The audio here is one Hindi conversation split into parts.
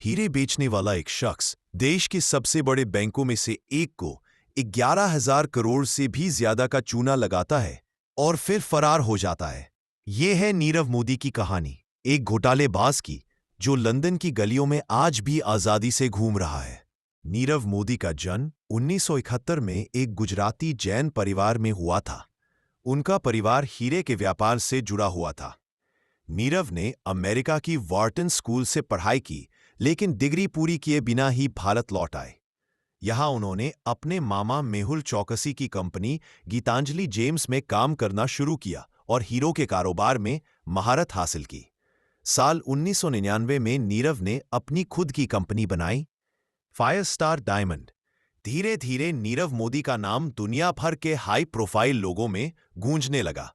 हीरे बेचने वाला एक शख्स देश के सबसे बड़े बैंकों में से एक को 11,000 करोड़ से भी ज्यादा का चूना लगाता है और फिर फरार हो जाता है। ये है नीरव मोदी की कहानी, एक घोटालेबाज की जो लंदन की गलियों में आज भी आजादी से घूम रहा है। नीरव मोदी का जन्म 1971 में एक गुजराती जैन परिवार में हुआ था। उनका परिवार हीरे के व्यापार से जुड़ा हुआ था। नीरव ने अमेरिका की वार्टन स्कूल से पढ़ाई की, लेकिन डिग्री पूरी किए बिना ही भारत लौट आए। यहां उन्होंने अपने मामा मेहुल चौकसी की कंपनी गीतांजलि जेम्स में काम करना शुरू किया और हीरो के कारोबार में महारत हासिल की। साल 1999 में नीरव ने अपनी खुद की कंपनी बनाई, फायर स्टार डायमंड। धीरे धीरे नीरव मोदी का नाम दुनिया भर के हाई प्रोफाइल लोगों में गूंजने लगा।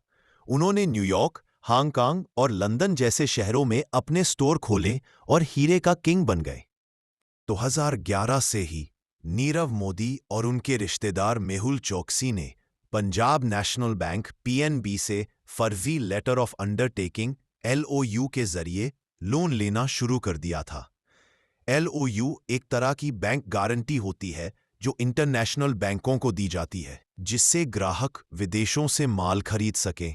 उन्होंने न्यूयॉर्क, हांगकांग और लंदन जैसे शहरों में अपने स्टोर खोले और हीरे का किंग बन गए। 2011 से ही नीरव मोदी और उनके रिश्तेदार मेहुल चौकसी ने पंजाब नेशनल बैंक पीएनबी से फर्जी लेटर ऑफ अंडरटेकिंग एलओयू के जरिए लोन लेना शुरू कर दिया था। एलओयू एक तरह की बैंक गारंटी होती है जो इंटरनेशनल बैंकों को दी जाती है, जिससे ग्राहक विदेशों से माल खरीद सकें।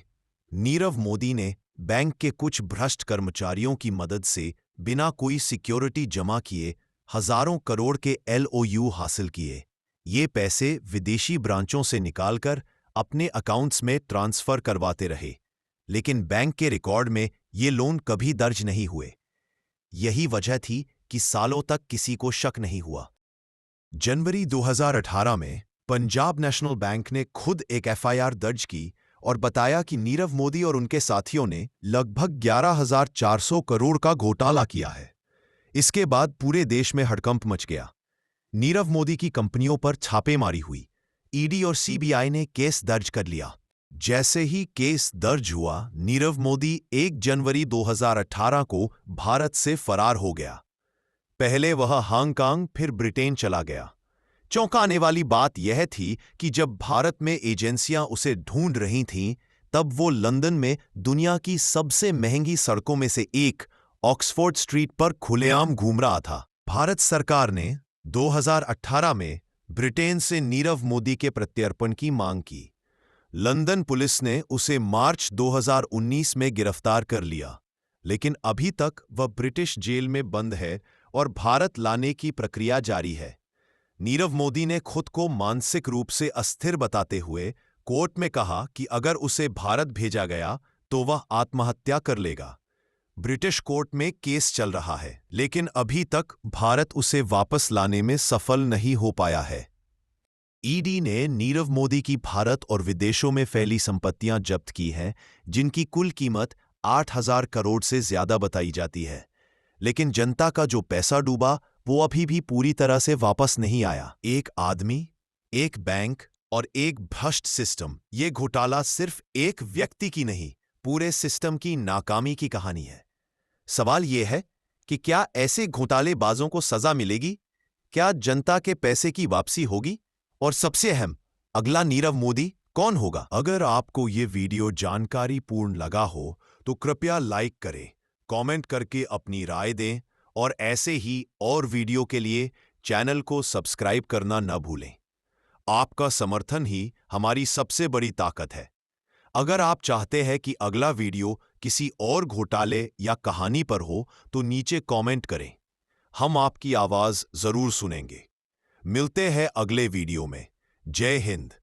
नीरव मोदी ने बैंक के कुछ भ्रष्ट कर्मचारियों की मदद से बिना कोई सिक्योरिटी जमा किए हजारों करोड़ के एलओयू हासिल किए। ये पैसे विदेशी ब्रांचों से निकालकर अपने अकाउंट्स में ट्रांसफर करवाते रहे, लेकिन बैंक के रिकॉर्ड में ये लोन कभी दर्ज नहीं हुए। यही वजह थी कि सालों तक किसी को शक नहीं हुआ। जनवरी 2018 में पंजाब नेशनल बैंक ने खुद एक एफआईआर दर्ज की और बताया कि नीरव मोदी और उनके साथियों ने लगभग 11,400 करोड़ का घोटाला किया है। इसके बाद पूरे देश में हड़कंप मच गया। नीरव मोदी की कंपनियों पर छापेमारी हुई। ईडी और सीबीआई ने केस दर्ज कर लिया। जैसे ही केस दर्ज हुआ, नीरव मोदी 1 जनवरी 2018 को भारत से फरार हो गया। पहले वह हांगकांग फिर ब्रिटेन चला गया। चौंकाने वाली बात यह थी कि जब भारत में एजेंसियां उसे ढूंढ रही थीं, तब वो लंदन में दुनिया की सबसे महंगी सड़कों में से एक ऑक्सफोर्ड स्ट्रीट पर खुलेआम घूम रहा था। भारत सरकार ने 2018 में ब्रिटेन से नीरव मोदी के प्रत्यर्पण की मांग की। लंदन पुलिस ने उसे मार्च 2019 में गिरफ्तार कर लिया, लेकिन अभी तक वह ब्रिटिश जेल में बंद है और भारत लाने की प्रक्रिया जारी है। नीरव मोदी ने खुद को मानसिक रूप से अस्थिर बताते हुए कोर्ट में कहा कि अगर उसे भारत भेजा गया तो वह आत्महत्या कर लेगा। ब्रिटिश कोर्ट में केस चल रहा है, लेकिन अभी तक भारत उसे वापस लाने में सफल नहीं हो पाया है। ईडी ने नीरव मोदी की भारत और विदेशों में फैली संपत्तियां जब्त की हैं, जिनकी कुल कीमत 8,000 करोड़ से ज्यादा बताई जाती है। लेकिन जनता का जो पैसा डूबा, वो अभी भी पूरी तरह से वापस नहीं आया। एक आदमी, एक बैंक और एक भ्रष्ट सिस्टम, ये घोटाला सिर्फ एक व्यक्ति की नहीं, पूरे सिस्टम की नाकामी की कहानी है। सवाल ये है कि क्या ऐसे घोटालेबाजों को सजा मिलेगी? क्या जनता के पैसे की वापसी होगी? और सबसे अहम, अगला नीरव मोदी कौन होगा? अगर आपको ये वीडियो जानकारीपूर्ण लगा हो तो कृपया लाइक करें, कमेंट करके अपनी राय दें और ऐसे ही और वीडियो के लिए चैनल को सब्सक्राइब करना न भूलें। आपका समर्थन ही हमारी सबसे बड़ी ताकत है। अगर आप चाहते हैं कि अगला वीडियो किसी और घोटाले या कहानी पर हो तो नीचे कमेंट करें, हम आपकी आवाज जरूर सुनेंगे। मिलते हैं अगले वीडियो में। जय हिंद।